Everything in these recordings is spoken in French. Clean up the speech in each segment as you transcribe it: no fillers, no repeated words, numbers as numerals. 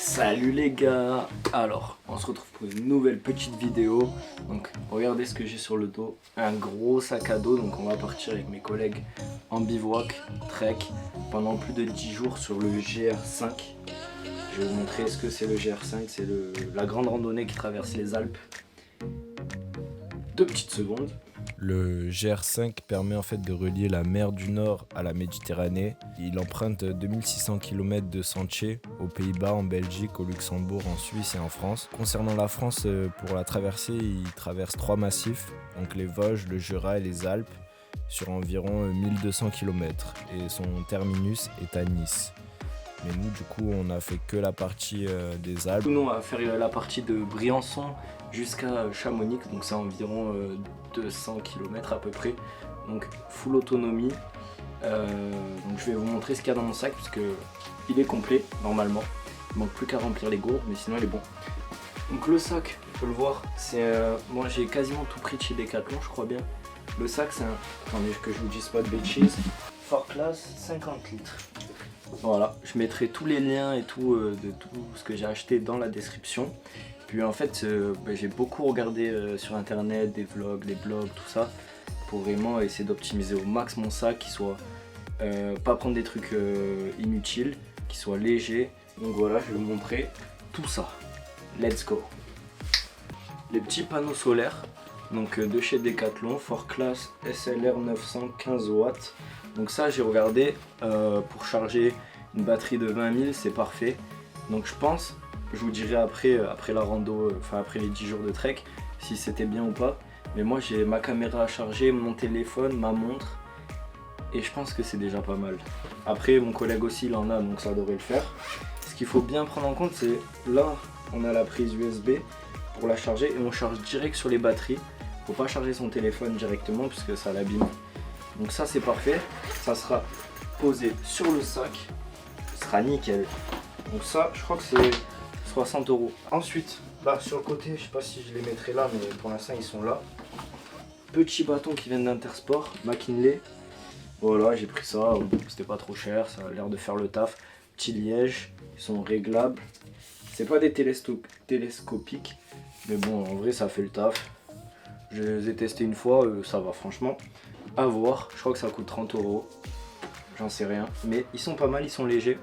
Salut les gars. Alors on se retrouve pour une nouvelle petite vidéo. Donc regardez ce que j'ai sur le dos, un gros sac à dos. Donc on va partir avec mes collègues en bivouac, trek pendant plus de 10 jours sur le GR5. Je vais vous montrer ce que c'est le GR5. C'est la grande randonnée qui traverse les Alpes. 2 petites secondes. Le GR5 permet en fait de relier la mer du Nord à la Méditerranée. Il emprunte 2600 km de sentiers aux Pays-Bas, en Belgique, au Luxembourg, en Suisse et en France. Concernant la France, pour la traversée, il traverse 3 massifs, donc les Vosges, le Jura et les Alpes, sur environ 1200 km. Et son terminus est à Nice. Mais nous, du coup, on a fait que la partie des Alpes. Nous, on va faire la partie de Briançon jusqu'à Chamonix, donc c'est environ 200 km à peu près. Donc full autonomie. Donc je vais vous montrer ce qu'il y a dans mon sac puisque il est complet normalement. Il manque plus qu'à remplir les gourdes, mais sinon il est bon. Donc le sac, on peut le voir, c'est moi j'ai quasiment tout pris de chez Decathlon, je crois bien. Le sac c'est un, attendez que je vous dise pas de bêtises, Fort Class 50 litres. Voilà, je mettrai tous les liens et tout de tout ce que j'ai acheté dans la description. Puis en fait, j'ai beaucoup regardé sur internet, des vlogs, des blogs, tout ça, pour vraiment essayer d'optimiser au max mon sac, qui soit pas prendre des trucs inutiles, qui soit léger. Donc voilà, je vais vous montrer tout ça. Let's go. Les petits panneaux solaires, donc de chez Decathlon, Fort Class SLR 915 watts. Donc ça j'ai regardé pour charger une batterie de 20 000, c'est parfait. Donc je pense, je vous dirai après la rando, enfin après les 10 jours de trek, si c'était bien ou pas. Mais moi j'ai ma caméra à charger, mon téléphone, ma montre, et je pense que c'est déjà pas mal. Après mon collègue aussi il en a, donc ça devrait le faire. Ce qu'il faut bien prendre en compte, c'est là on a la prise USB pour la charger et on charge direct sur les batteries. Faut pas charger son téléphone directement puisque ça l'abîme. Donc ça c'est parfait, ça sera posé sur le sac, ce sera nickel. Donc ça je crois que c'est 60 €. Ensuite là sur le côté, je sais pas si je les mettrai là mais pour l'instant ils sont là. Petits bâtons qui viennent d'Intersport, McKinley. Voilà, j'ai pris ça, c'était pas trop cher, ça a l'air de faire le taf. Petits lièges, ils sont réglables. C'est pas des télescopiques, mais bon en vrai ça fait le taf. Je les ai testés une fois, ça va franchement. À voir, je crois que ça coûte 30 €, j'en sais rien, mais ils sont pas mal, ils sont légers.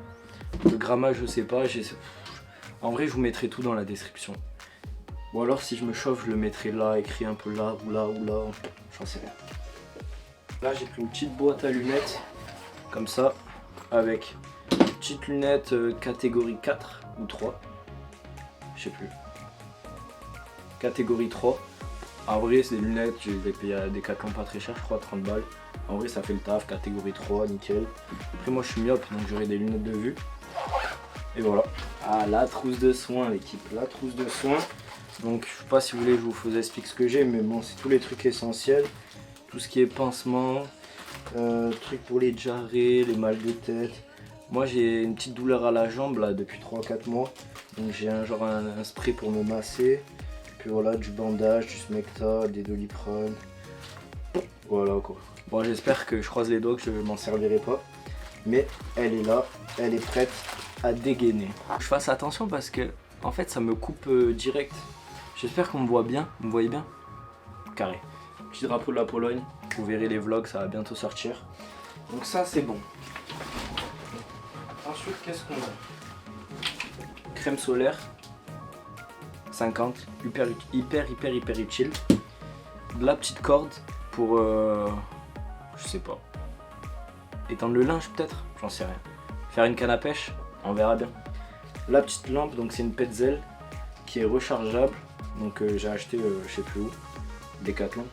Le grammage je sais pas, en vrai je vous mettrai tout dans la description. Ou alors si je me chauffe je le mettrai là, écrit un peu là ou là ou là, j'en sais rien. Là j'ai pris une petite boîte à lunettes, comme ça, avec une petite lunette catégorie 4 ou 3, je sais plus, catégorie 3. En vrai c'est des lunettes, je les ai payées à Decathlon pas très cher, je crois 30 balles. En vrai ça fait le taf, catégorie 3, nickel. Après moi je suis myope donc j'aurai des lunettes de vue. Et voilà. Ah la trousse de soins l'équipe, la trousse de soins. Donc je sais pas si vous voulez que je vous explique ce que j'ai, mais bon c'est tous les trucs essentiels. Tout ce qui est pansement, trucs pour les diarrhées, les mal de tête. Moi j'ai une petite douleur à la jambe là depuis 3-4 mois. Donc j'ai un spray pour me masser. Puis voilà, du bandage, du Smecta, des Doliprane. Voilà quoi. Bon j'espère que je croise les doigts que je m'en servirai pas. Mais elle est là, elle est prête à dégainer. Je fasse attention parce que en fait ça me coupe direct. J'espère qu'on me voit bien, vous me voyez bien? Carré. Petit drapeau de la Pologne, vous verrez les vlogs, ça va bientôt sortir. Donc ça c'est bon. Ensuite qu'est-ce qu'on a? Crème solaire. 50, hyper utile. De la petite corde pour je sais pas, étendre le linge peut-être, j'en sais rien. Faire une canne à pêche, on verra bien. La petite lampe, donc c'est une Petzl qui est rechargeable. Donc j'ai acheté je sais plus où, Decathlon.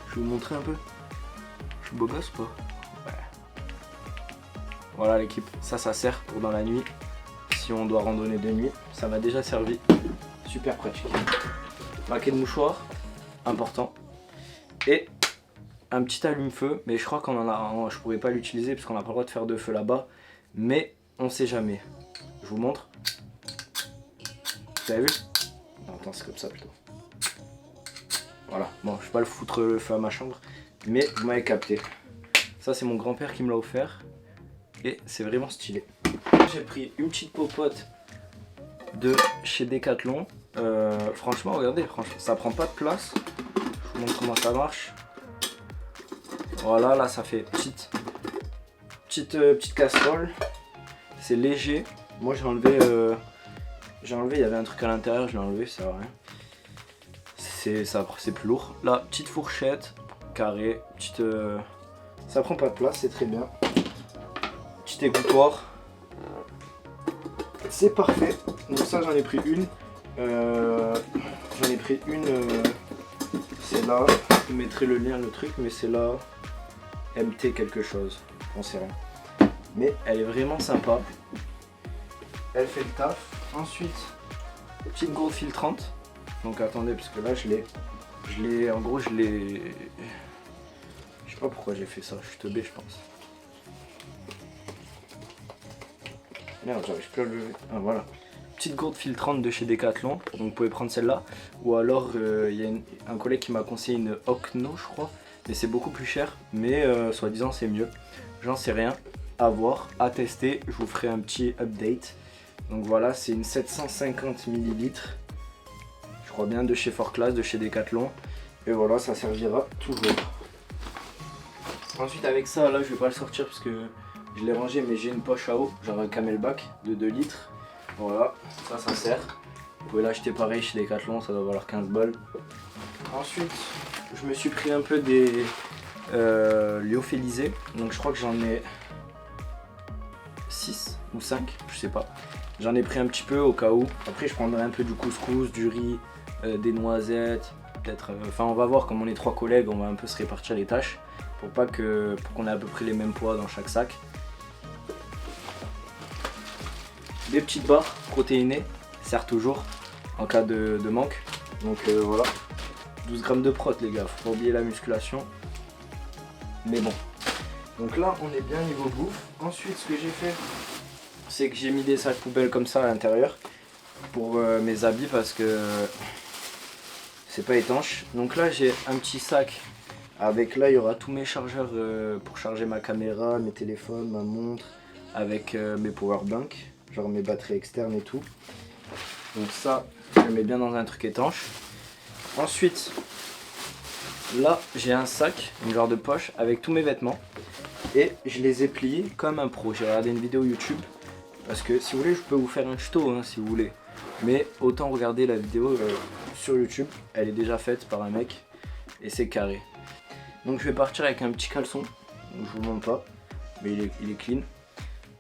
Je vais vous montrer un peu. Je suis beau gosse ou pas? Ouais. Voilà l'équipe, ça sert pour dans la nuit. Si on doit randonner de nuit, ça m'a déjà servi. Super pratique. Paquet de mouchoirs, important. Et un petit allume-feu, mais je crois qu'on en a, je pourrais pas l'utiliser parce qu'on n'a pas le droit de faire de feu là-bas. Mais on sait jamais. Je vous montre. Vous avez vu? Non, attends, c'est comme ça plutôt. Voilà, bon, je vais pas le foutre le feu à ma chambre, mais vous m'avez capté. Ça c'est mon grand-père qui me l'a offert et c'est vraiment stylé. J'ai pris une petite popote de chez Decathlon. Franchement, regardez, ça prend pas de place. Je vous montre comment ça marche. Voilà, là ça fait petite casserole. C'est léger. Moi j'ai enlevé, il y avait un truc à l'intérieur, je l'ai enlevé, ça va rien. C'est plus lourd. Là, petite fourchette, carré, ça prend pas de place, c'est très bien. Petit égouttoir. C'est parfait. Donc ça j'en ai pris une. C'est là. Je vous mettrai le lien, le truc, mais c'est là. MT quelque chose. On sait rien. Mais elle est vraiment sympa. Elle fait le taf. Ensuite, petite gourde filtrante. Donc attendez, parce que là je l'ai. Je sais pas pourquoi j'ai fait ça. Je suis teubé, je pense. Merde, j'arrive plus à le lever. Ah voilà. Petite gourde filtrante de chez Decathlon, donc vous pouvez prendre celle-là. Ou alors il y a un collègue qui m'a conseillé une Ocno, je crois. Mais c'est beaucoup plus cher, mais soi-disant c'est mieux. J'en sais rien. À voir, à tester. Je vous ferai un petit update. Donc voilà, c'est une 750 ml. Je crois bien de chez Fort Class, de chez Decathlon. Et voilà, ça servira toujours. Ensuite avec ça, là je vais pas le sortir parce que je l'ai rangé, mais j'ai une poche à eau, genre un Camelback de 2 litres. Voilà, ça sert. Vous pouvez l'acheter pareil chez Decathlon, ça doit valoir 15 balles. Ensuite, je me suis pris un peu des lyophilisés. Donc je crois que j'en ai 6 ou 5, je sais pas. J'en ai pris un petit peu au cas où. Après je prendrai un peu du couscous, du riz, des noisettes, peut-être. Enfin on va voir, comme on est 3 collègues, on va un peu se répartir les tâches. Pour qu'on ait à peu près les mêmes poids dans chaque sac. Des petites barres protéinées, servent toujours en cas de manque. Donc voilà, 12 grammes de prot les gars, faut pas oublier la musculation. Mais bon, donc là on est bien niveau bouffe. Ensuite ce que j'ai fait, c'est que j'ai mis des sacs poubelles comme ça à l'intérieur pour mes habits parce que c'est pas étanche. Donc là j'ai un petit sac avec, là il y aura tous mes chargeurs pour charger ma caméra, mes téléphones, ma montre, avec mes powerbanks, genre mes batteries externes et tout. Donc ça, je le mets bien dans un truc étanche. Ensuite, là j'ai un sac, une genre de poche avec tous mes vêtements. Et je les ai pliés comme un pro. J'ai regardé une vidéo YouTube. Parce que si vous voulez, je peux vous faire un tuto hein, si vous voulez. Mais autant regarder la vidéo sur YouTube. Elle est déjà faite par un mec. Et c'est carré. Donc je vais partir avec un petit caleçon. Donc, je vous montre pas. Mais il est clean.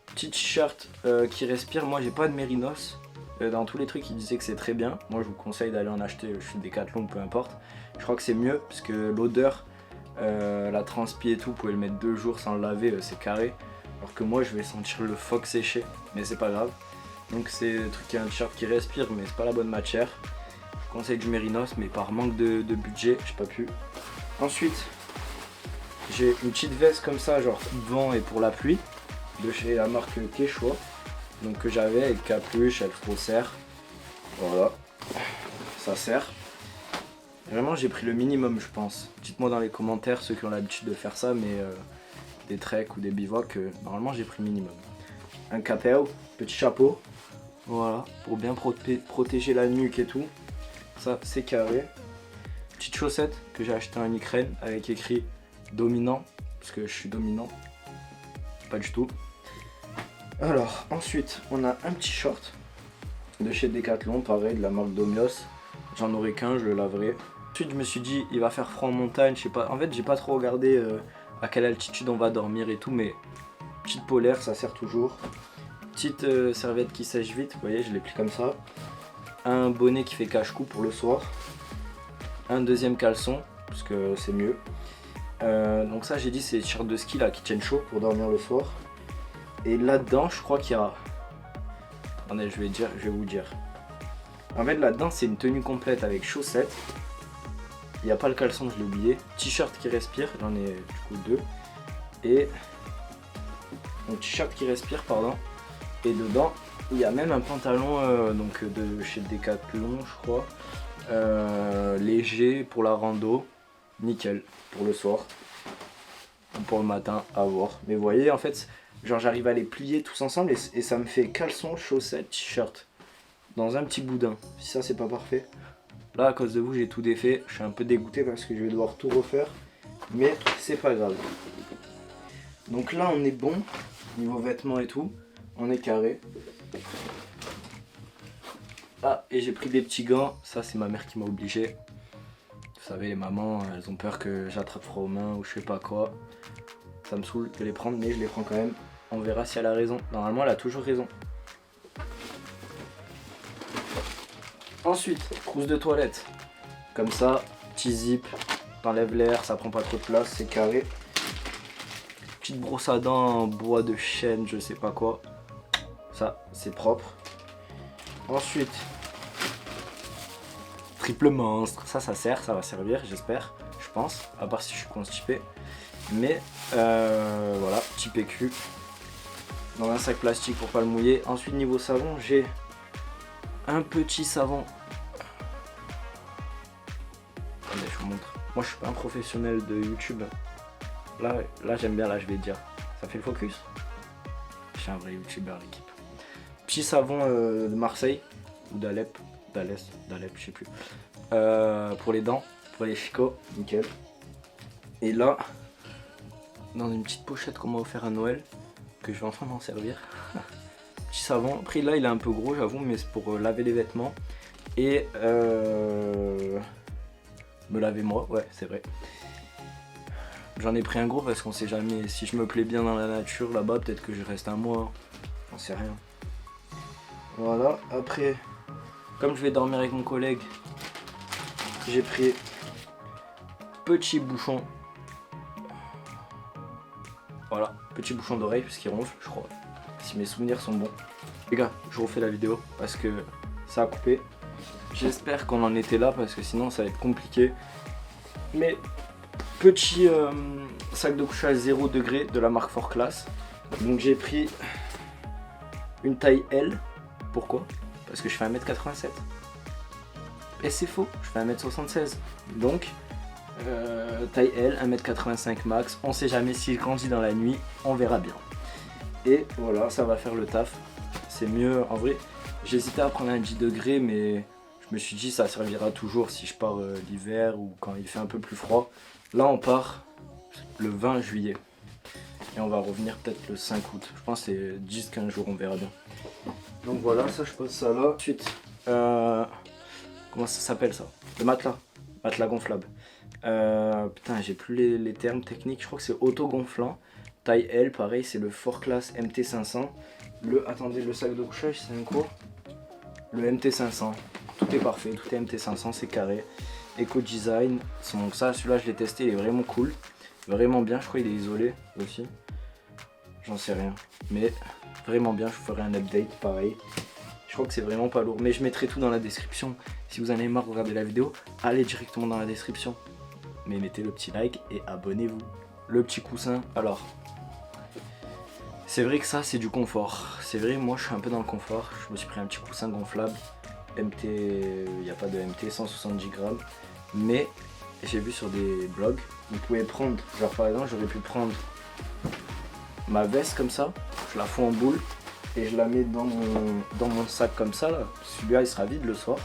Petit t-shirt qui respire. Moi j'ai pas de mérinos. Dans tous les trucs, il disait que c'est très bien. Moi, je vous conseille d'aller en acheter. Je suis Decathlon, peu importe. Je crois que c'est mieux parce que l'odeur, la transpi et tout, vous pouvez le mettre 2 jours sans le laver, c'est carré. Alors que moi, je vais sentir le phoque séché, mais c'est pas grave. Donc, c'est le truc qui a un t-shirt qui respire, mais c'est pas la bonne matière. Je vous conseille du mérinos, mais par manque de budget, j'ai pas pu. Ensuite, j'ai une petite veste comme ça, genre vent et pour la pluie, de chez la marque Quechua. Donc que j'avais avec capuche, elle sert. Voilà, ça sert. Vraiment j'ai pris le minimum je pense. Dites-moi dans les commentaires ceux qui ont l'habitude de faire ça, mais des treks ou des bivouacs, normalement j'ai pris le minimum. Un capéo, petit chapeau, voilà, pour bien protéger la nuque et tout. Ça c'est carré. Petite chaussette que j'ai acheté en Ukraine avec écrit dominant, parce que je suis dominant. Pas du tout. Alors, ensuite, on a un petit short de chez Decathlon, pareil, de la marque Domios. J'en aurai qu'un, je le laverai. Ensuite, je me suis dit, il va faire froid en montagne, je sais pas. En fait, j'ai pas trop regardé à quelle altitude on va dormir et tout, mais petite polaire, ça sert toujours. Petite serviette qui sèche vite, vous voyez, je l'ai pris comme ça. Un bonnet qui fait cache-cou pour le soir. Un deuxième caleçon, parce que c'est mieux. Donc ça, j'ai dit, c'est les t-shirts de ski là qui tiennent chaud pour dormir le soir. Et là-dedans, je crois qu'il y a... Attendez, je vais vous dire. En fait, là-dedans, c'est une tenue complète avec chaussettes. Il n'y a pas le caleçon, je l'ai oublié. T-shirt qui respire, j'en ai du coup 2. Et... Donc, t-shirt qui respire, pardon. Et dedans, il y a même un pantalon donc de chez Decathlon, je crois. Léger pour la rando. Nickel, pour le soir. Ou pour le matin, à voir. Mais vous voyez, en fait... Genre j'arrive à les plier tous ensemble et ça me fait caleçon, chaussettes, t-shirt. dans un petit boudin. Si ça c'est pas parfait. Là à cause de vous j'ai tout défait. Je suis un peu dégoûté parce que je vais devoir tout refaire. Mais c'est pas grave. Donc là on est bon. Niveau vêtements et tout. On est carré. Ah et j'ai pris des petits gants. Ça c'est ma mère qui m'a obligé. Vous savez les mamans elles ont peur que j'attrape froid aux mains ou je sais pas quoi. Ça me saoule de les prendre mais je les prends quand même. On verra si elle a raison. Normalement elle a toujours raison. Ensuite, trousse de toilette. Comme ça, petit zip, t'enlèves l'air, ça prend pas trop de place, c'est carré. Petite brosse à dents en bois de chêne, je sais pas quoi. Ça, c'est propre. Ensuite, triple monstre. Ça sert, ça va servir, j'espère, je pense. À part si je suis constipé. Mais voilà, petit PQ. Dans un sac plastique pour pas le mouiller. Ensuite, niveau savon, j'ai un petit savon. Attendez, je vous montre. Moi, je suis pas un professionnel de YouTube. Là j'aime bien, là, je vais dire. Ça fait le focus. Je suis un vrai YouTuber, l'équipe. Petit savon de Marseille ou d'Alep. d'Alep, je sais plus. Pour les dents, pour les chicots, nickel. Et là, dans une petite pochette qu'on m'a offert à Noël, que je vais enfin m'en servir. Petit savon. Après là il est un peu gros j'avoue mais c'est pour laver les vêtements et me laver moi, ouais c'est vrai. J'en ai pris un gros parce qu'on sait jamais, si je me plais bien dans la nature là-bas peut-être que je reste un mois, j'en sais rien. Voilà, après comme je vais dormir avec mon collègue, j'ai pris petit bouchon. Voilà, petit bouchon d'oreille parce qu'il ronfle je crois. Si mes souvenirs sont bons. Les gars, je refais la vidéo parce que ça a coupé. J'espère qu'on en était là parce que sinon ça va être compliqué. Mais petit sac de couchage 0 degré de la marque 4Class. Donc j'ai pris une taille L. Pourquoi? Parce que je fais 1m87. Et c'est faux, je fais 1m76. Donc taille L, 1m85 max. On sait jamais s'il grandit dans la nuit, on verra bien. Et voilà, ça va faire le taf. C'est mieux, en vrai, j'hésitais à prendre un 10 degrés, mais je me suis dit ça servira toujours si je pars l'hiver ou quand il fait un peu plus froid. Là, on part le 20 juillet. Et on va revenir peut-être le 5 août. Je pense que c'est 10-15 jours, on verra bien. Donc voilà, ça je pose ça là. Ensuite, comment ça s'appelle ça? Le matelas. Matelas gonflable. Putain, j'ai plus les termes techniques. Je crois que c'est auto-gonflant. Taille L, pareil, c'est le 4Class MT500. Attendez, le sac de couchage, c'est un quoi? Le MT500. Tout est parfait, tout est MT500, c'est carré. Eco Design. Donc ça, celui-là, je l'ai testé, il est vraiment cool. Vraiment bien, je crois qu'il est isolé aussi. J'en sais rien. Mais vraiment bien, je vous ferai un update, pareil. Je crois que c'est vraiment pas lourd. Mais je mettrai tout dans la description. Si vous en avez marre de regarder la vidéo, allez directement dans la description. Mais mettez le petit like et abonnez-vous. Le petit coussin, alors... C'est vrai que ça c'est du confort, c'est vrai moi je suis un peu dans le confort, je me suis pris un petit coussin gonflable, MT, il n'y a pas de MT, 170 grammes, mais j'ai vu sur des blogs, vous pouvez prendre, genre par exemple j'aurais pu prendre ma veste comme ça, je la fous en boule et je la mets dans mon sac comme ça là, celui-là il sera vide le soir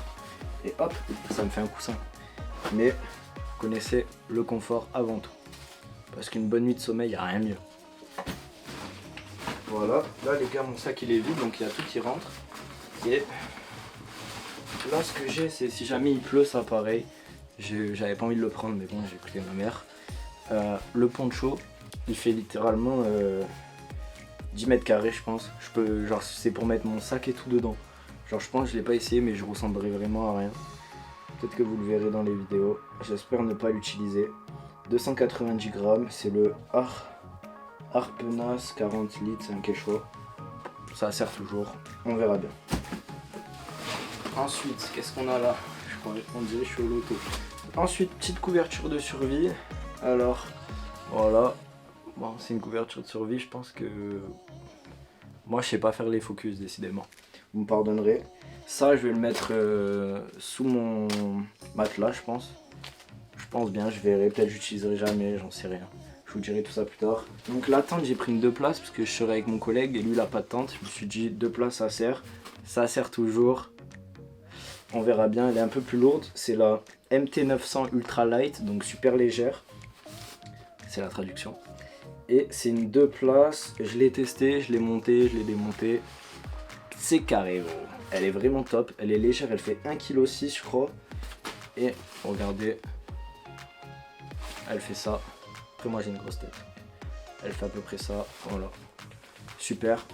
et hop, ça me fait un coussin. Mais vous connaissez le confort avant tout, parce qu'une bonne nuit de sommeil, il n'y a rien de mieux. Voilà, là les gars mon sac il est vide donc il y a tout qui rentre. Et là ce que j'ai c'est si jamais il pleut ça pareil. J'avais pas envie de le prendre mais bon j'ai écouté ma mère. Le poncho il fait littéralement 10 mètres carrés je pense. Genre c'est pour mettre mon sac et tout dedans. Genre je pense que je l'ai pas essayé mais je ressemblerai vraiment à rien. Peut-être que vous le verrez dans les vidéos. J'espère ne pas l'utiliser. 290 grammes, c'est le Harpenas 40 litres, c'est un quechua. Ça sert toujours, on verra bien. Ensuite, qu'est-ce qu'on a là? On dirait que je suis au loto. Ensuite, petite couverture de survie. Alors, voilà. Bon, c'est une couverture de survie, je pense que... Moi, je sais pas faire les focus, décidément. Vous me pardonnerez. Ça, je vais le mettre sous mon matelas, je pense. Je pense bien, je verrai. Peut-être j'utiliserai jamais, j'en sais rien. Je vous dirai tout ça plus tard. Donc la tente, j'ai pris une 2 places parce que je serai avec mon collègue et lui il a pas de tente. Je me suis dit 2 places ça sert toujours. on verra bien, elle est un peu plus lourde. C'est la MT900 Ultra Light, donc super légère. C'est la traduction. Et c'est une 2 places, je l'ai testé, je l'ai monté, je l'ai démonté. C'est carré gros. Elle est vraiment top, elle est légère, elle fait 1,6 kg je crois. Et regardez, elle fait ça. Après moi j'ai une grosse tête. Elle fait à peu près ça, voilà. Super.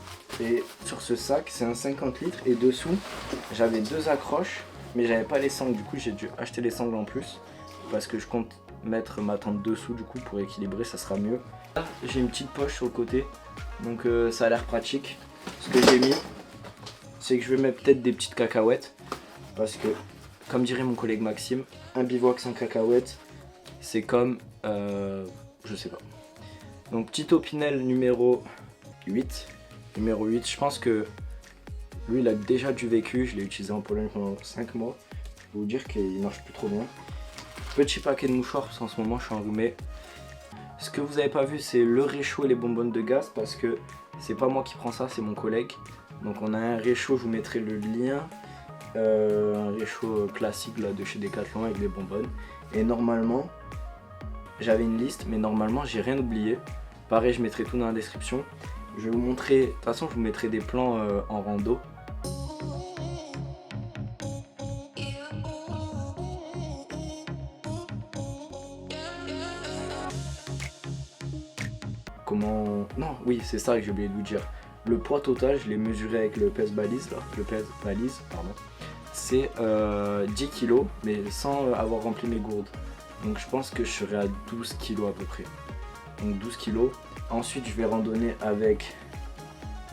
Et sur ce sac, c'est un 50 litres et dessous, j'avais 2 accroches, mais j'avais pas les sangles. Du coup, j'ai dû acheter les sangles en plus parce que je compte mettre ma tente dessous du coup pour équilibrer, ça sera mieux. Là, j'ai une petite poche sur le côté, donc ça a l'air pratique. Ce que j'ai mis, c'est que je vais mettre peut-être des petites cacahuètes parce que, comme dirait mon collègue Maxime, un bivouac sans cacahuètes, c'est comme, je sais pas. Donc petit Opinel numéro 8. Numéro 8, je pense que lui il a déjà du vécu, je l'ai utilisé en Pologne pendant 5 mois. Je peux vous dire qu'il marche plus trop bien. Petit paquet de mouchoirs parce qu'en ce moment je suis enrhumé. Ce que vous n'avez pas vu c'est le réchaud et les bonbonnes de gaz parce que c'est pas moi qui prends ça, c'est mon collègue. Donc on a un réchaud, je vous mettrai le lien. Un réchaud classique là, de chez Decathlon avec les bonbonnes. Et normalement, j'avais une liste mais normalement j'ai rien oublié. Pareil, je mettrai tout dans la description. Je vais vous montrer, de toute façon je vous mettrai des plans en rando. Comment... Non, oui, c'est ça que j'ai oublié de vous dire. Le poids total, je l'ai mesuré avec le pèse-balise, là. Le pèse-balise, pardon. C'est 10 kg, mais sans avoir rempli mes gourdes. Donc je pense que je serai à 12 kg à peu près. Donc 12 kg. Ensuite, je vais randonner avec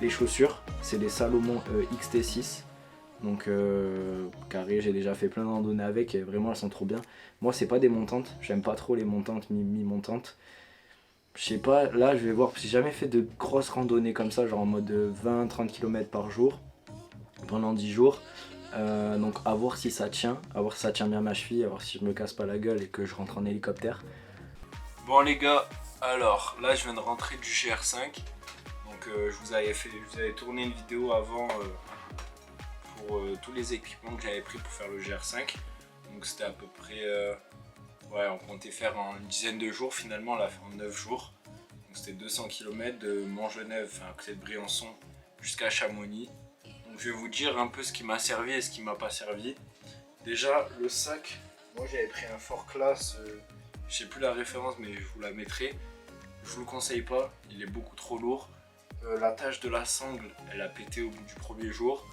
les chaussures. C'est des Salomon XT6. Donc carré, j'ai déjà fait plein de randonnées avec et vraiment elles sont trop bien. Moi, c'est pas des montantes. J'aime pas trop les montantes, mi-montantes. Je sais pas, là je vais voir, j'ai jamais fait de grosses randonnées comme ça, genre en mode 20-30 km par jour, pendant 10 jours. Donc à voir si ça tient, à voir si ça tient bien ma cheville, à voir si je me casse pas la gueule et que je rentre en hélicoptère. Bon les gars, alors là je viens de rentrer du GR5. Donc je vous avais tourné une vidéo avant pour tous les équipements que j'avais pris pour faire le GR5. Donc c'était à peu près... ouais, on comptait faire en une dizaine de jours, finalement on l'a fait en 9 jours. Donc c'était 200 km de Montgenève, enfin à côté de Briançon, jusqu'à Chamonix. Donc je vais vous dire un peu ce qui m'a servi et ce qui m'a pas servi. Déjà le sac, moi j'avais pris un Fort Class, je sais plus la référence mais je vous la mettrai. Je vous le conseille pas, il est beaucoup trop lourd. La tâche de la sangle, elle a pété au bout du premier jour.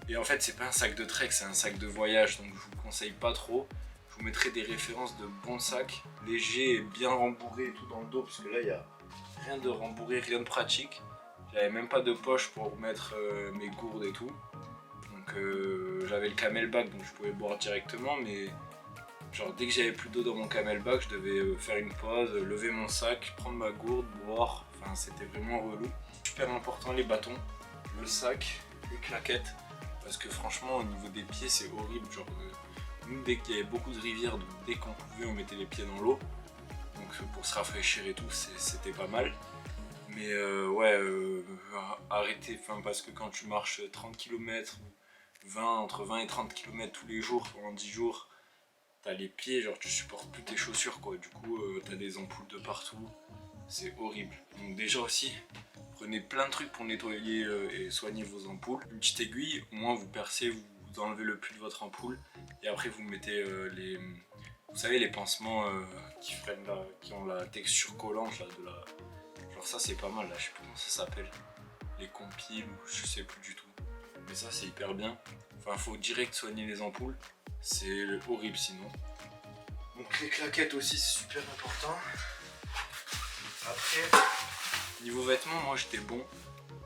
Et en fait c'est pas un sac de trek, c'est un sac de voyage, donc je vous le conseille pas trop. Je vous mettrai des références de bons sacs, légers et bien rembourrés et tout dans le dos, parce que là il n'y a rien de rembourré, rien de pratique. J'avais même pas de poche pour mettre mes gourdes et tout. Donc j'avais le camelback, donc je pouvais boire directement, mais genre dès que j'avais plus d'eau dans mon camelback, je devais faire une pause, lever mon sac, prendre ma gourde, boire. Enfin c'était vraiment relou. Super important les bâtons, le sac, les claquettes, parce que franchement au niveau des pieds c'est horrible. Genre nous, dès qu'il y avait beaucoup de rivières, donc dès qu'on pouvait, on mettait les pieds dans l'eau. Donc pour se rafraîchir et tout, c'était pas mal. Mais ouais, arrêtez, parce que quand tu marches 30 km, entre 20 et 30 km tous les jours pendant 10 jours, t'as les pieds, genre tu supportes plus tes chaussures quoi. Du coup, t'as des ampoules de partout. C'est horrible. Donc déjà aussi, prenez plein de trucs pour nettoyer et soigner vos ampoules. Une petite aiguille, au moins vous percez, vous enlevez le pus de votre ampoule et après vous mettez les, vous savez, les pansements qui freinent là, qui ont la texture collante là, de la, genre ça c'est pas mal là, je sais plus comment ça s'appelle, les compiles ou je sais plus du tout, mais ça c'est hyper bien. Enfin faut direct soigner les ampoules, c'est horrible sinon. Donc les claquettes aussi c'est super important. Après niveau vêtements, moi j'étais bon.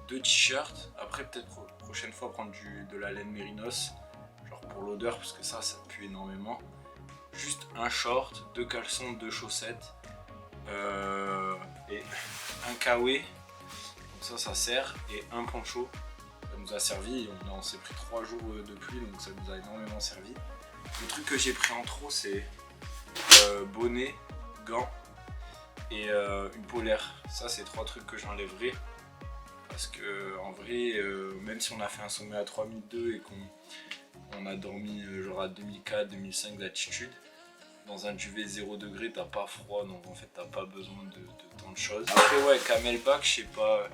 2 t-shirts, après peut-être prochaine fois prendre de la laine mérinos, genre pour l'odeur parce que ça pue énormément. Juste un short, 2 caleçons, 2 chaussettes et un kawé, donc ça sert, et un poncho. Ça nous a servi, on s'est pris 3 jours de pluie donc ça nous a énormément servi. Le truc que j'ai pris en trop c'est bonnet, gants et une polaire. Ça c'est 3 trucs que j'enlèverai. Parce que en vrai, même si on a fait un sommet à 3002 et qu'on a dormi genre à 2004-2005 d'altitude. Dans un duvet 0 degré, t'as pas froid, donc en fait t'as pas besoin de tant de choses. Après ouais, camelback, je sais pas,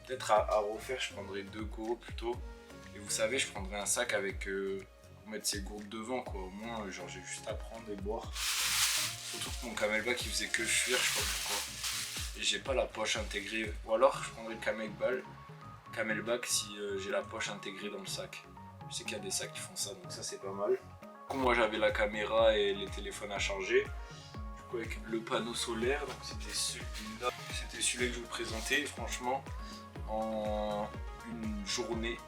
peut-être à refaire, je prendrais 2 Goro plutôt. Et vous savez, je prendrais un sac avec pour mettre ses gourdes devant quoi, au moins genre j'ai juste à prendre et boire. Surtout que mon camelback il faisait que fuir, je sais pas pourquoi. Et j'ai pas la poche intégrée, ou alors je prendrais le camelback si j'ai la poche intégrée dans le sac. Je sais qu'il y a des sacs qui font ça, donc ça c'est pas mal. Moi j'avais la caméra et les téléphones à charger, du coup avec le panneau solaire, donc c'était celui-là, c'était celui que je vous présentais, et franchement en une journée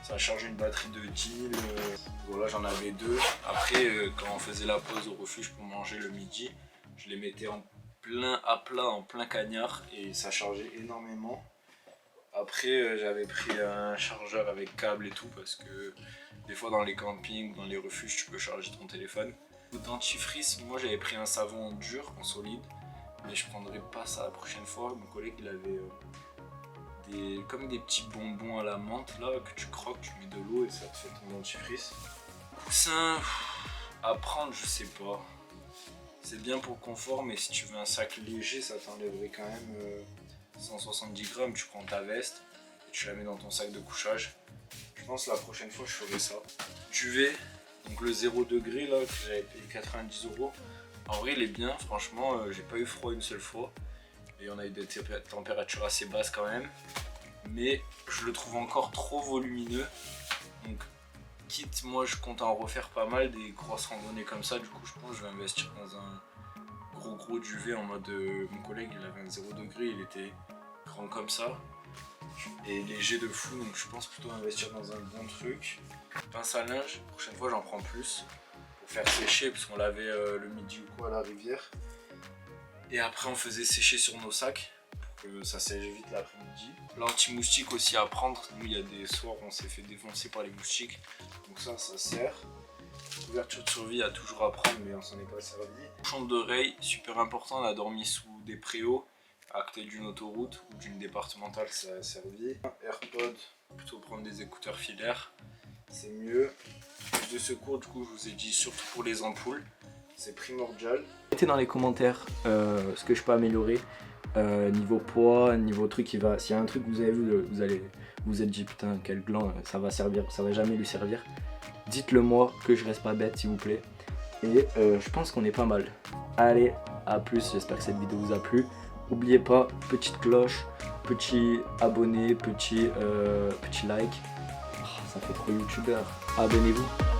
ça a chargé une batterie de 10 000, voilà j'en avais 2. Après quand on faisait la pause au refuge pour manger le midi, je les mettais en plein cagnard et ça chargeait énormément. Après j'avais pris un chargeur avec câble et tout parce que des fois dans les campings, dans les refuges tu peux charger ton téléphone. Au dentifrice, moi j'avais pris un savon dur en solide, mais je prendrai pas ça la prochaine fois. Mon collègue il avait comme des petits bonbons à la menthe là que tu croques, tu mets de l'eau et ça te fait ton dentifrice. Coussin à prendre, je sais pas. C'est bien pour le confort, mais si tu veux un sac léger, ça t'enlèverait quand même 170 grammes. Tu prends ta veste et tu la mets dans ton sac de couchage. Je pense que la prochaine fois je ferai ça. Duvet, donc le 0 degré là que j'avais payé 90 €. En vrai il est bien, franchement j'ai pas eu froid une seule fois. Et on a eu des températures assez basses quand même. Mais je le trouve encore trop volumineux. Donc quitte, moi je compte en refaire pas mal des grosses randonnées comme ça. Du coup je pense que je vais investir dans un gros duvet en mode... mon collègue il avait un 0 degré, il était grand comme ça. Et léger de fou, donc je pense plutôt investir dans un bon truc. Pince à linge, prochaine fois j'en prends plus. Pour faire sécher, parce qu'on lavait le midi ou quoi à la rivière. Et après on faisait sécher sur nos sacs pour que ça sèche vite l'après-midi. L'anti-moustique aussi à prendre, nous il y a des soirs où on s'est fait défoncer par les moustiques, donc ça sert. Couverture de survie à toujours à prendre mais on s'en est pas servi. Bouchon d'oreille, super important, on a dormi sous des préaux à côté d'une autoroute ou d'une départementale, ça a servi. AirPod, plutôt prendre des écouteurs filaires, c'est mieux. Plus de secours, du coup je vous ai dit surtout pour les ampoules. C'est primordial. Mettez dans les commentaires ce que je peux améliorer niveau poids, niveau truc qui va. S'il y a un truc que vous avez vu, vous êtes dit putain quel gland, ça va servir, ça va jamais lui servir. Dites-le moi que je reste pas bête s'il vous plaît. Et je pense qu'on est pas mal. Allez, à plus, j'espère que cette vidéo vous a plu. N'oubliez pas, petite cloche, petit abonné, petit like. Oh, ça fait trop youtubeur. Abonnez-vous.